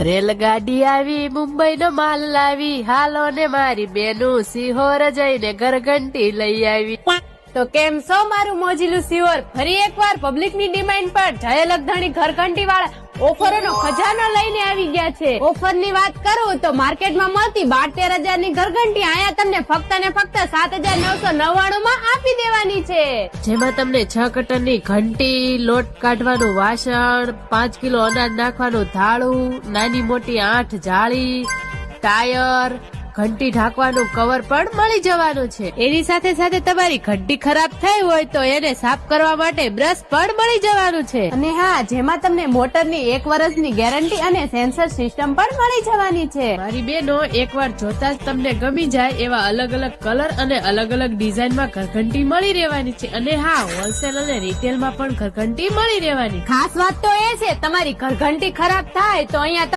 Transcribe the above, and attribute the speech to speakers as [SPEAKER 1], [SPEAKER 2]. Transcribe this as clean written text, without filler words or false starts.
[SPEAKER 1] રેલગાડી આવી મુંબઈ નો માલ લાવી, હાલો ને મારી બેનું સિહોર જઈને ઘરઘંટી લઈ આવી.
[SPEAKER 2] તો કેમ છો મારું મોજીલું સિહોર? ફરી એકવાર પબ્લિકની ડિમાન્ડ પર જય લગધણી ઘરઘંટી વાળા ઓફરોનો ખજાનો લઈને આવી ગયા છે. ઓફરની વાત કરું તો માર્કેટમાં મળતી 12-13 ની ઘરઘંટી અહીંયા તમને ફક્ત ને ફક્ત 7,999 માં આપી દેવાની છે.
[SPEAKER 1] જેમાં તમને 6 કટરની ઘંટી, લોટ કાઢવાનું વાસણ, 5 કિલો અનાજ નાખવાનું થાળું, નાની મોટી 8 જાળી, ટાયર, ઘંટી ઢાંકવાનું કવર પણ મળી જવાનું છે. એની સાથે સાથે તમારી ઘંટી ખરાબ થઈ હોય તો એને સાફ કરવા માટે બ્રશ પણ મળી જવાનું છે.
[SPEAKER 2] અને હા, જેમાં તમને મોટરની 1 વર્ષની ગેરંટી અને સેન્સર સિસ્ટમ પણ મળી જવાની છે.
[SPEAKER 1] મારી બેનો એકવાર જોતા જ તમને ગમી જાય એવા અલગ અલગ કલર અને અલગ અલગ ડિઝાઇનમાં ઘરઘંટી મળી રહેવાની છે. અને હા, હોલસેલ અને રિટેલમાં પણ ઘરઘંટી મળી રહેવાની.
[SPEAKER 2] ખાસ વાત તો એ છે, તમારી ઘરઘંટી ખરાબ થાય તો અહીંયા